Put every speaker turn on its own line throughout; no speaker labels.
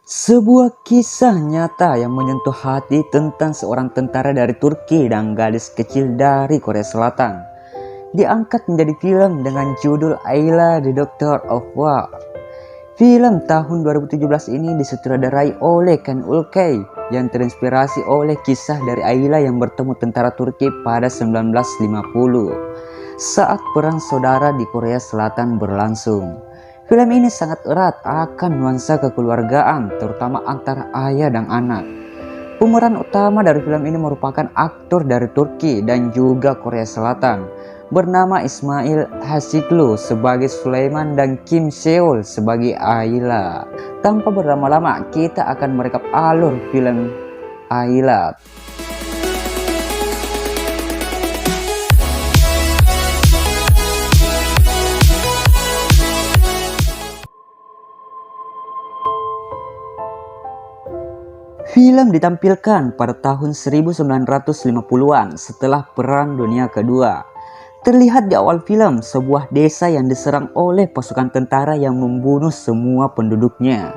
Sebuah kisah nyata yang menyentuh hati tentang seorang tentara dari Turki dan gadis kecil dari Korea Selatan diangkat menjadi film dengan judul Ayla The Doctor of War. Film tahun 2017 ini disutradarai oleh Ken Ulkay yang terinspirasi oleh kisah dari Ayla yang bertemu tentara Turki pada 1950 saat perang saudara di Korea Selatan berlangsung. Film ini sangat erat akan nuansa kekeluargaan, terutama antara ayah dan anak. Pemeran utama dari film ini merupakan aktor dari Turki dan juga Korea Selatan, bernama Ismail Hasiklu sebagai Sulaiman dan Kim Seol sebagai Ayla. Tanpa berlama-lama, kita akan merekap alur film Ayla. Film ditampilkan pada tahun 1950-an setelah Perang Dunia Kedua. Terlihat di awal film sebuah desa yang diserang oleh pasukan tentara yang membunuh semua penduduknya.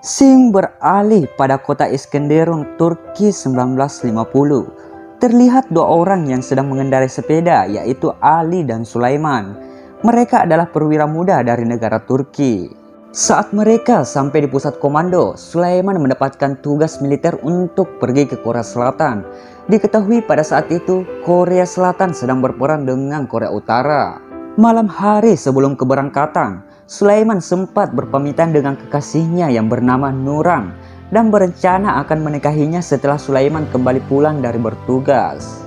Scene beralih pada kota Iskenderun, Turki 1950. Terlihat dua orang yang sedang mengendarai sepeda, yaitu Ali dan Sulaiman. Mereka adalah perwira muda dari negara Turki. Saat mereka sampai di pusat komando, Sulaiman mendapatkan tugas militer untuk pergi ke Korea Selatan. Diketahui pada saat itu, Korea Selatan sedang berperang dengan Korea Utara. Malam hari sebelum keberangkatan, Sulaiman sempat berpamitan dengan kekasihnya yang bernama Nurang dan berencana akan menikahinya setelah Sulaiman kembali pulang dari bertugas.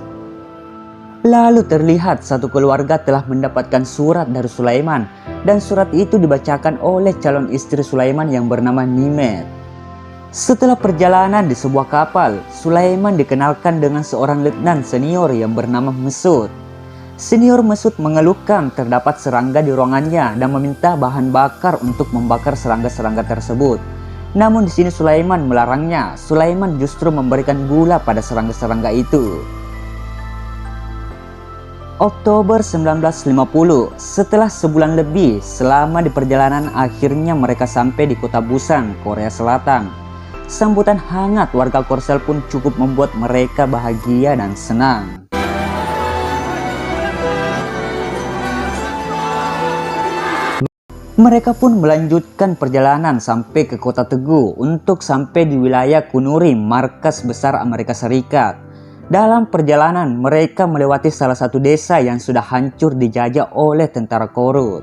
Lalu terlihat satu keluarga telah mendapatkan surat dari Sulaiman dan surat itu dibacakan oleh calon istri Sulaiman yang bernama Nimet. Setelah perjalanan di sebuah kapal, Sulaiman dikenalkan dengan seorang letnan senior yang bernama Mesut. Senior Mesut mengeluhkan terdapat serangga di ruangannya dan meminta bahan bakar untuk membakar serangga-serangga tersebut. Namun di sini Sulaiman melarangnya. Sulaiman justru memberikan gula pada serangga-serangga itu. Oktober 1950, setelah sebulan lebih selama di perjalanan, akhirnya mereka sampai di kota Busan, Korea Selatan. Sambutan hangat warga Korsel pun cukup membuat mereka bahagia dan senang. Mereka pun melanjutkan perjalanan sampai ke kota Teguh untuk sampai di wilayah Kunuri, markas besar Amerika Serikat. Dalam perjalanan, mereka melewati salah satu desa yang sudah hancur dijajah oleh tentara Korut.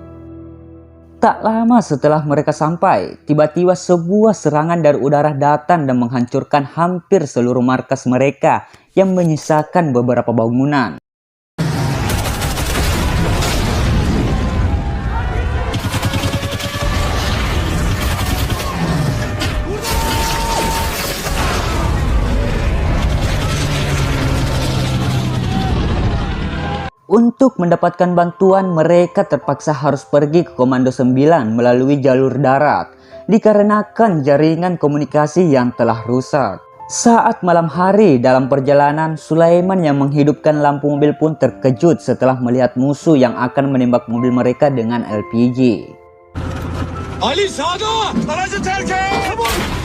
Tak lama setelah mereka sampai, tiba-tiba sebuah serangan dari udara datang dan menghancurkan hampir seluruh markas mereka yang menyisakan beberapa bangunan. Untuk mendapatkan bantuan, mereka terpaksa harus pergi ke Komando 9 melalui jalur darat dikarenakan jaringan komunikasi yang telah rusak. Saat malam hari dalam perjalanan, Sulaiman yang menghidupkan lampu mobil pun terkejut setelah melihat musuh yang akan menembak mobil mereka dengan LPG. Ali sağda! Aracı terk et!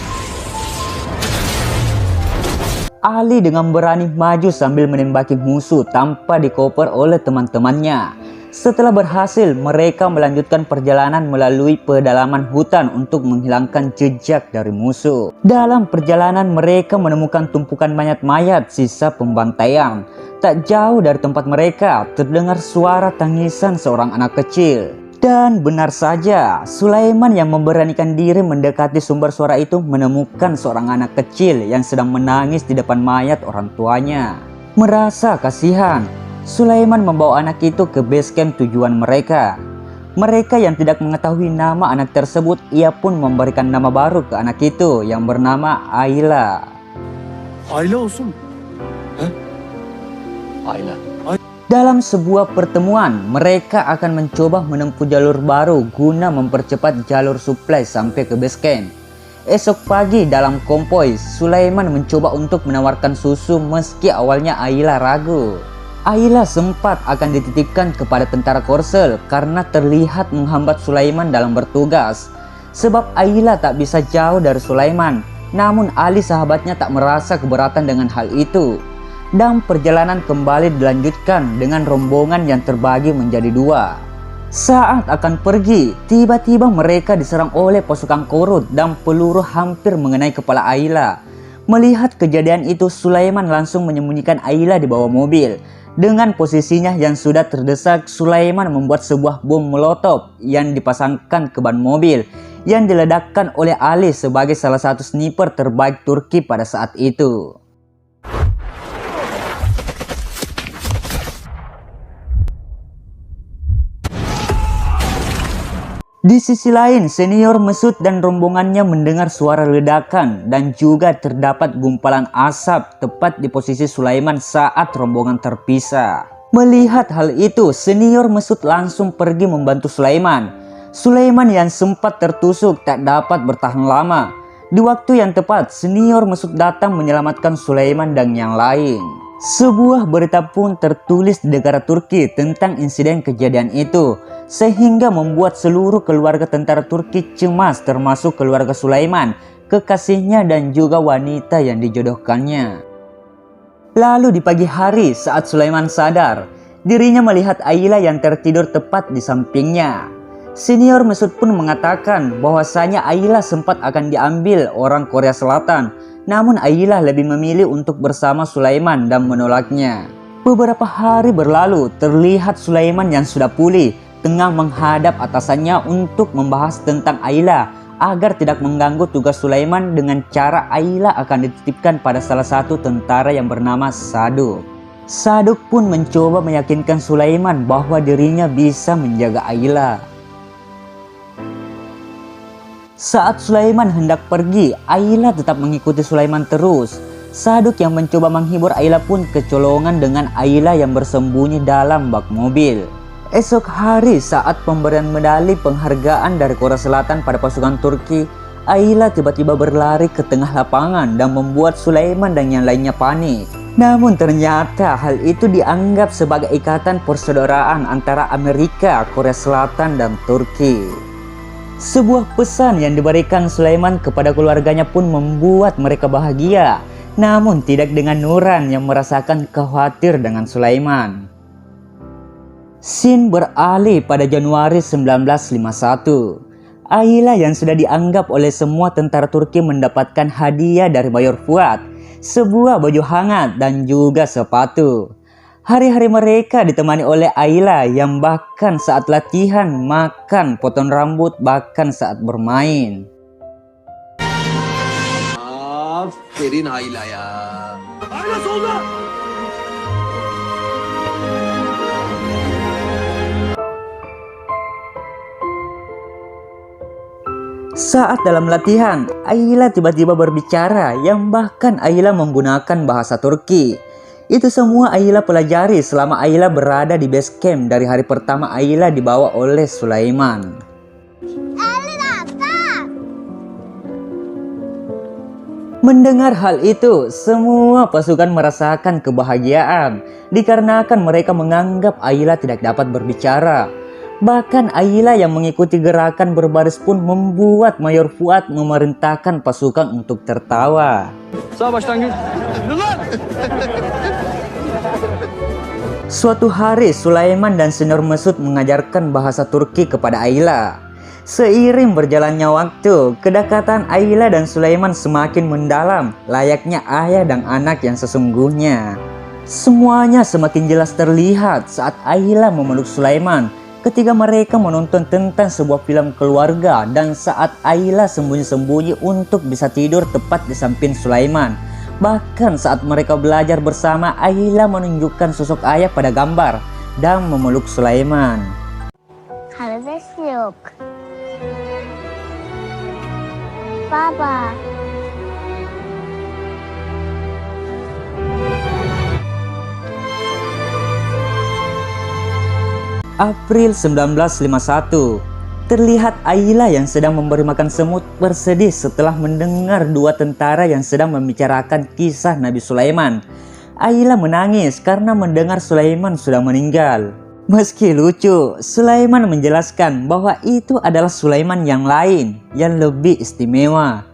Ali dengan berani maju sambil menembaki musuh tanpa dikoper oleh teman-temannya. Setelah berhasil, mereka melanjutkan perjalanan melalui pedalaman hutan untuk menghilangkan jejak dari musuh. Dalam perjalanan, mereka menemukan tumpukan mayat-mayat sisa pembantaian. Tak jauh dari tempat mereka, terdengar suara tangisan seorang anak kecil. Dan benar saja, Sulaiman yang memberanikan diri mendekati sumber suara itu menemukan seorang anak kecil yang sedang menangis di depan mayat orang tuanya. Merasa kasihan, Sulaiman membawa anak itu ke base camp tujuan mereka. Mereka yang tidak mengetahui nama anak tersebut, ia pun memberikan nama baru ke anak itu yang bernama Ayla.
Ayla olsun. Hah? Ayla.
Dalam sebuah pertemuan, mereka akan mencoba menempuh jalur baru guna mempercepat jalur suplai sampai ke base camp. Esok pagi dalam konvoi, Sulaiman mencoba untuk menawarkan susu meski awalnya Ayla ragu. Ayla sempat akan dititipkan kepada tentara Korsel karena terlihat menghambat Sulaiman dalam bertugas. Sebab Ayla tak bisa jauh dari Sulaiman, namun Ali sahabatnya tak merasa keberatan dengan hal itu. Dan perjalanan kembali dilanjutkan dengan rombongan yang terbagi menjadi dua. Saat akan pergi, tiba-tiba mereka diserang oleh pasukan Korut dan peluru hampir mengenai kepala Ayla. Melihat kejadian itu, Sulaiman langsung menyembunyikan Ayla di bawah mobil. Dengan posisinya yang sudah terdesak, Sulaiman membuat sebuah bom molotov yang dipasangkan ke ban mobil yang diledakkan oleh Ali sebagai salah satu sniper terbaik Turki pada saat itu. Di sisi lain, senior Mesut dan rombongannya mendengar suara ledakan dan juga terdapat gumpalan asap tepat di posisi Sulaiman saat rombongan terpisah. Melihat hal itu, senior Mesut langsung pergi membantu Sulaiman. Sulaiman yang sempat tertusuk tak dapat bertahan lama. Di waktu yang tepat, senior Mesut datang menyelamatkan Sulaiman dan yang lain. Sebuah berita pun tertulis di negara Turki tentang insiden kejadian itu, sehingga membuat seluruh keluarga tentara Turki cemas, termasuk keluarga Sulaiman, kekasihnya dan juga wanita yang dijodohkannya. Lalu di pagi hari saat Sulaiman sadar, dirinya melihat Ayla yang tertidur tepat di sampingnya. Senior Mesut pun mengatakan bahwasanya Ayla sempat akan diambil orang Korea Selatan, namun Ayla lebih memilih untuk bersama Sulaiman dan menolaknya. Beberapa hari berlalu, terlihat Sulaiman yang sudah pulih tengah menghadap atasannya untuk membahas tentang Ayla agar tidak mengganggu tugas Sulaiman dengan cara Ayla akan dititipkan pada salah satu tentara yang bernama Saduk. Saduk pun mencoba meyakinkan Sulaiman bahwa dirinya bisa menjaga Ayla. Saat Sulaiman hendak pergi, Ayla tetap mengikuti Sulaiman terus. Saduk yang mencoba menghibur Ayla pun kecolongan dengan Ayla yang bersembunyi dalam bak mobil. Esok hari saat pemberian medali penghargaan dari Korea Selatan pada pasukan Turki, Ayla tiba-tiba berlari ke tengah lapangan dan membuat Sulaiman dan yang lainnya panik. Namun ternyata hal itu dianggap sebagai ikatan persaudaraan antara Amerika, Korea Selatan dan Turki. Sebuah pesan yang diberikan Sulaiman kepada keluarganya pun membuat mereka bahagia, namun tidak dengan Nuran yang merasakan khawatir dengan Sulaiman. Scene beralih pada Januari 1951. Ayla yang sudah dianggap oleh semua tentara Turki mendapatkan hadiah dari Mayor Fuad, sebuah baju hangat dan juga sepatu. Hari-hari mereka ditemani oleh Ayla yang bahkan saat latihan, makan, potong rambut, bahkan saat bermain.
Aferin Ayla ya. Ayla solda!
Saat dalam latihan, Ayla tiba-tiba berbicara yang bahkan Ayla menggunakan bahasa Turki. Itu semua Ayla pelajari selama Ayla berada di base camp dari hari pertama Ayla dibawa oleh Sulaiman. Mendengar hal itu, semua pasukan merasakan kebahagiaan dikarenakan mereka menganggap Ayla tidak dapat berbicara. Bahkan Ayla yang mengikuti gerakan berbaris pun membuat Mayor Fuad memerintahkan pasukan untuk tertawa. Suatu hari Sulaiman dan senior Mesut mengajarkan bahasa Turki kepada Ayla. Seiring berjalannya waktu, kedekatan Ayla dan Sulaiman semakin mendalam, layaknya ayah dan anak yang sesungguhnya. Semuanya semakin jelas terlihat saat Ayla memeluk Sulaiman ketika mereka menonton tentang sebuah film keluarga dan saat Ayla sembunyi-sembunyi untuk bisa tidur tepat di samping Sulaiman. Bahkan saat mereka belajar bersama, Ayla menunjukkan sosok ayah pada gambar dan memeluk Sulaiman.
Papa.
April 1951, terlihat Ayla yang sedang memberi makan semut bersedih setelah mendengar dua tentara yang sedang membicarakan kisah Nabi Sulaiman. Ayla menangis karena mendengar Sulaiman sudah meninggal. Meski lucu, Sulaiman menjelaskan bahwa itu adalah Sulaiman yang lain, yang lebih istimewa.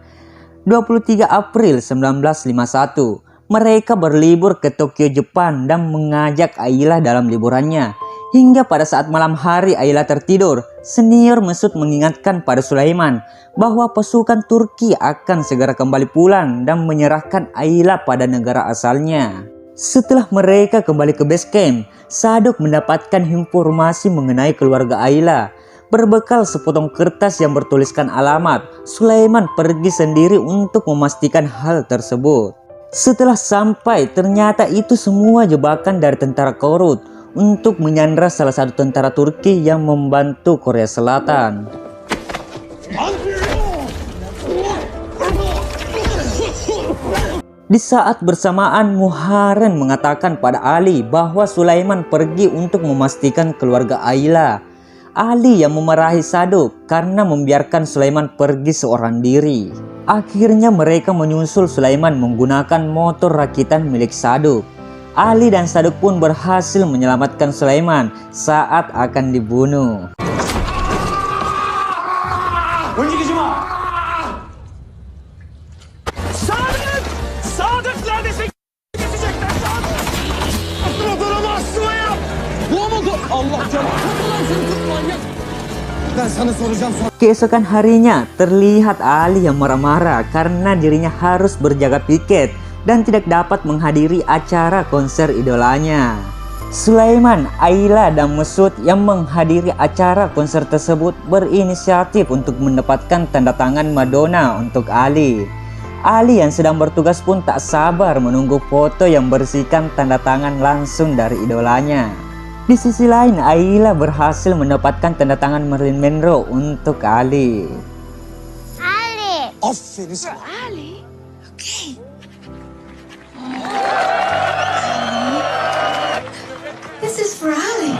23 April 1951, mereka berlibur ke Tokyo, Jepang dan mengajak Ayla dalam liburannya. Hingga pada saat malam hari Ayla tertidur, senior Mesut mengingatkan pada Sulaiman bahwa pasukan Turki akan segera kembali pulang dan menyerahkan Ayla pada negara asalnya. Setelah mereka kembali ke base camp, Sadok mendapatkan informasi mengenai keluarga Ayla. Berbekal sepotong kertas yang bertuliskan alamat, Sulaiman pergi sendiri untuk memastikan hal tersebut. Setelah sampai, ternyata itu semua jebakan dari tentara Korut untuk menyandra salah satu tentara Turki yang membantu Korea Selatan. Di saat bersamaan, Muharrem mengatakan pada Ali bahwa Sulaiman pergi untuk memastikan keluarga Ayla. Ali yang memarahi Sadok karena membiarkan Sulaiman pergi seorang diri. Akhirnya mereka menyusul Sulaiman menggunakan motor rakitan milik Sadok. Ali dan Sadok pun berhasil menyelamatkan Sulaiman saat akan dibunuh. Keesokan harinya, terlihat Ali yang marah-marah karena dirinya harus berjaga piket dan tidak dapat menghadiri acara konser idolanya. Sulaiman, Ayla, dan Mesut yang menghadiri acara konser tersebut berinisiatif untuk mendapatkan tanda tangan Madonna untuk Ali. Ali yang sedang bertugas pun tak sabar menunggu foto yang berisikan tanda tangan langsung dari idolanya. Di sisi lain, Ayla berhasil mendapatkan tanda tangan Marilyn Monroe untuk Ali.
Ali.
Aferin sana.
Ali? Okay. This is for Ali.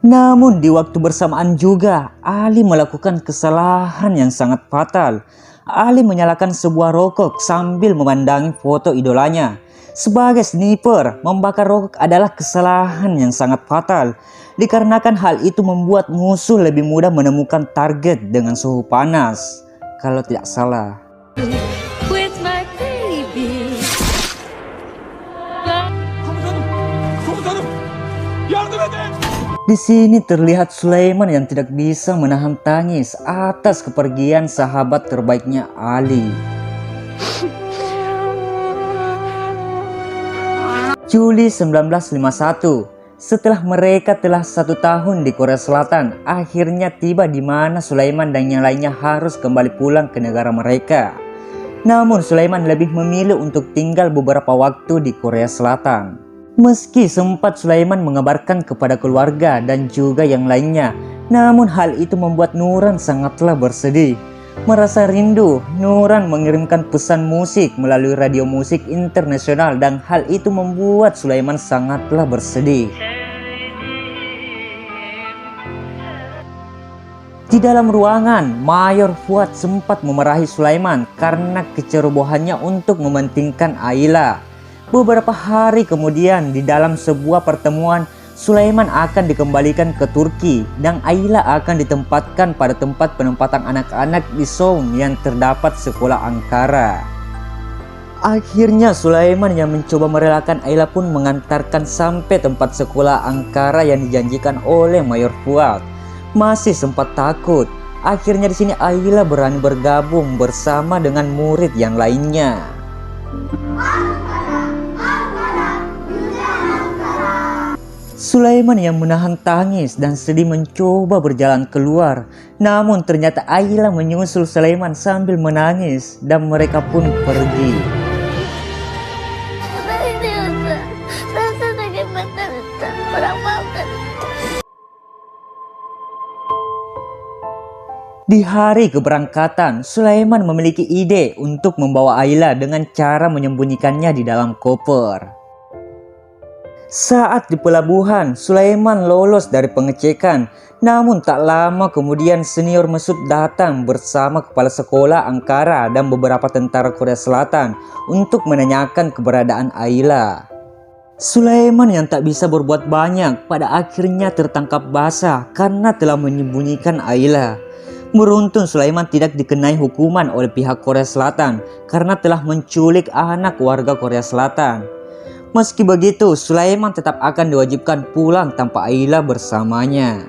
Namun di waktu bersamaan juga, Ali melakukan kesalahan yang sangat fatal. Ali menyalakan sebuah rokok sambil memandangi foto idolanya. Sebagai sniper, membakar rokok adalah kesalahan yang sangat fatal. Dikarenakan hal itu membuat musuh lebih mudah menemukan target dengan suhu panas. Kalau tidak salah.
With my baby.
Komutanım, yardım edin.
Di sini terlihat Sulaiman yang tidak bisa menahan tangis atas kepergian sahabat terbaiknya Ali. Juli 1951, setelah mereka telah 1 tahun di Korea Selatan, akhirnya tiba di mana Sulaiman dan yang lainnya harus kembali pulang ke negara mereka. Namun Sulaiman lebih memilih untuk tinggal beberapa waktu di Korea Selatan. Meski sempat Sulaiman mengabarkan kepada keluarga dan juga yang lainnya, namun hal itu membuat Nuran sangatlah bersedih. Merasa rindu, Nuran mengirimkan pesan musik melalui radio musik internasional dan hal itu membuat Sulaiman sangatlah bersedih. Di dalam ruangan, Mayor Fuad sempat memarahi Sulaiman karena kecerobohannya untuk mementingkan Ayla. Beberapa hari kemudian, di dalam sebuah pertemuan, Sulaiman akan dikembalikan ke Turki dan Ayla akan ditempatkan pada tempat penempatan anak-anak di Seoul yang terdapat sekolah Ankara. Akhirnya Sulaiman yang mencoba merelakan Ayla pun mengantarkan sampai tempat sekolah Ankara yang dijanjikan oleh Mayor Fuad. Masih sempat takut. Akhirnya di sini Ayla berani bergabung bersama dengan murid yang lainnya. Sulaiman yang menahan tangis dan sedih mencoba berjalan keluar. Namun ternyata Ayla menyusul Sulaiman sambil menangis dan mereka pun pergi. Di hari keberangkatan, Sulaiman memiliki ide untuk membawa Ayla dengan cara menyembunyikannya di dalam koper. Saat di pelabuhan, Sulaiman lolos dari pengecekan. Namun tak lama kemudian senior Mesut datang bersama kepala sekolah Ankara dan beberapa tentara Korea Selatan untuk menanyakan keberadaan Ayla. Sulaiman yang tak bisa berbuat banyak pada akhirnya tertangkap basah karena telah menyembunyikan Ayla. Beruntung Sulaiman tidak dikenai hukuman oleh pihak Korea Selatan karena telah menculik anak warga Korea Selatan. Meski begitu, Sulaiman tetap akan diwajibkan pulang tanpa Ayla bersamanya.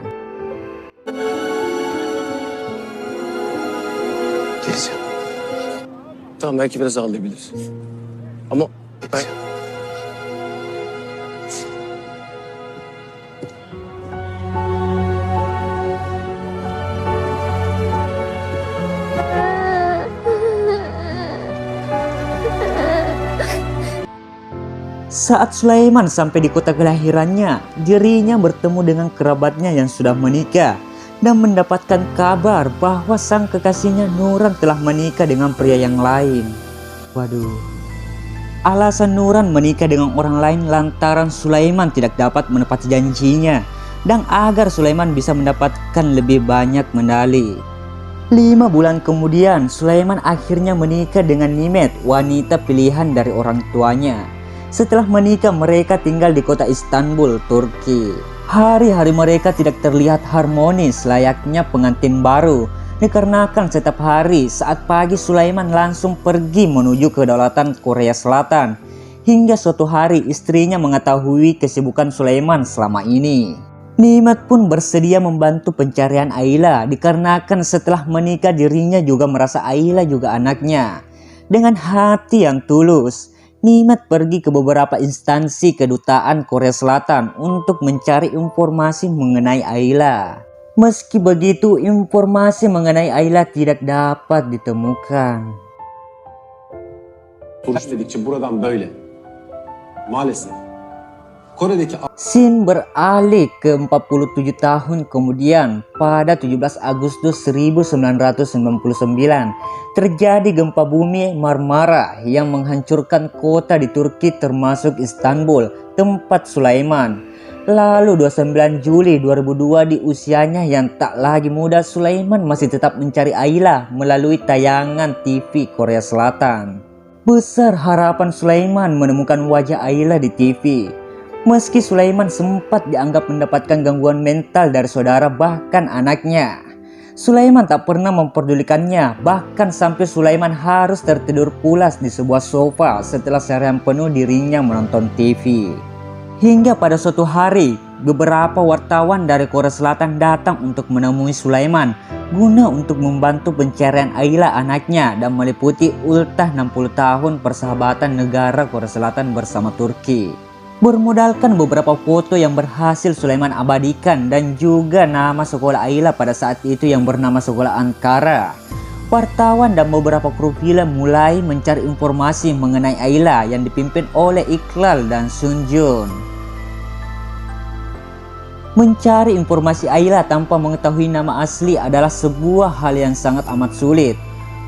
Geleceğim. Tamam belki biraz ağlayabilirsin. Ama ben...
Saat Sulaiman sampai di kota kelahirannya, dirinya bertemu dengan kerabatnya yang sudah menikah dan mendapatkan kabar bahwa sang kekasihnya Nuran telah menikah dengan pria yang lain. Waduh. Alasan Nuran menikah dengan orang lain lantaran Sulaiman tidak dapat menepati janjinya dan agar Sulaiman bisa mendapatkan lebih banyak medali. 5 bulan kemudian, Sulaiman akhirnya menikah dengan Nimet, wanita pilihan dari orang tuanya. Setelah menikah, mereka tinggal di kota Istanbul, Turki. Hari-hari mereka tidak terlihat harmonis layaknya pengantin baru. Dikarenakan setiap hari saat pagi Sulaiman langsung pergi menuju kedaulatan Korea Selatan. Hingga suatu hari istrinya mengetahui kesibukan Sulaiman selama ini. Nimet pun bersedia membantu pencarian Ayla dikarenakan setelah menikah dirinya juga merasa Ayla juga anaknya. Dengan hati yang tulus, Nimet pergi ke beberapa instansi kedutaan Korea Selatan untuk mencari informasi mengenai Ayla. Meski begitu, informasi mengenai Ayla tidak dapat ditemukan.
Sonuç dedikçe buradan böyle. Maalesef. Kore'deki...
Scene beralih ke 47 tahun kemudian pada 17 Agustus 1999 terjadi gempa bumi Marmara yang menghancurkan kota di Turki termasuk Istanbul, tempat Sulaiman. Lalu 29 Juli 2002 di usianya yang tak lagi muda, Sulaiman masih tetap mencari Ayla melalui tayangan TV Korea Selatan. Besar harapan Sulaiman menemukan wajah Ayla di TV. Meski Sulaiman sempat dianggap mendapatkan gangguan mental dari saudara bahkan anaknya, Sulaiman tak pernah memperdulikannya, bahkan sampai Sulaiman harus tertidur pulas di sebuah sofa setelah seharian penuh dirinya menonton TV. Hingga pada suatu hari, beberapa wartawan dari Korea Selatan datang untuk menemui Sulaiman guna untuk membantu pencarian Ayla anaknya dan meliputi ultah 60 tahun persahabatan negara Korea Selatan bersama Turki. Bermodalkan beberapa foto yang berhasil Sulaiman abadikan dan juga nama sekolah Ayla pada saat itu yang bernama Sekolah Ankara, wartawan dan beberapa kru film mulai mencari informasi mengenai Ayla yang dipimpin oleh Iqlal dan Sun Jun. Mencari informasi Ayla tanpa mengetahui nama asli adalah sebuah hal yang sangat amat sulit.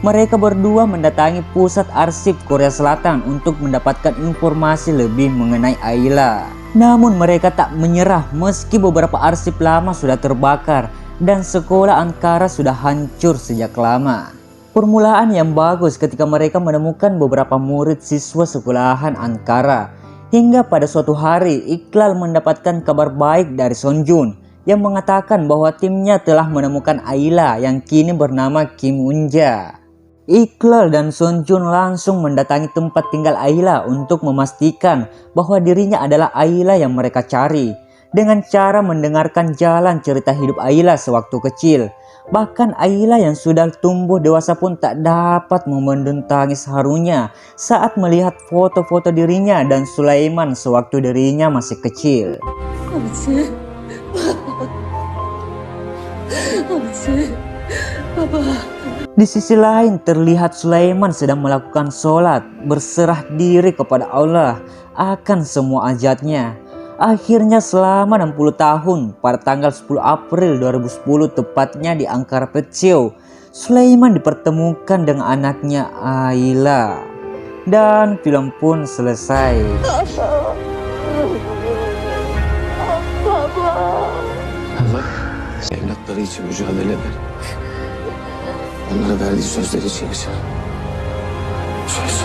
Mereka berdua mendatangi pusat arsip Korea Selatan untuk mendapatkan informasi lebih mengenai Ayla. Namun mereka tak menyerah meski beberapa arsip lama sudah terbakar dan sekolah Ankara sudah hancur sejak lama. Permulaan yang bagus ketika mereka menemukan beberapa murid siswa sekolahan Ankara. Hingga pada suatu hari Iqlal mendapatkan kabar baik dari Sun Jun yang mengatakan bahwa timnya telah menemukan Ayla yang kini bernama Kim Unja. Iqlal dan Sun Jun langsung mendatangi tempat tinggal Ayla untuk memastikan bahwa dirinya adalah Ayla yang mereka cari. Dengan cara mendengarkan jalan cerita hidup Ayla sewaktu kecil. Bahkan Ayla yang sudah tumbuh dewasa pun tak dapat membendung tangis harunya saat melihat foto-foto dirinya dan Sulaiman sewaktu dirinya masih kecil. Di sisi lain terlihat Sulaiman sedang melakukan sholat, berserah diri kepada Allah akan semua ajatnya. Akhirnya selama 60 tahun pada tanggal 10 April 2010 tepatnya di Ankara Petio, Sulaiman dipertemukan dengan anaknya Ayla. Dan film pun selesai.
Evlatları için mücadele eder. Onlara verdiği sözler için yaşar. Söz.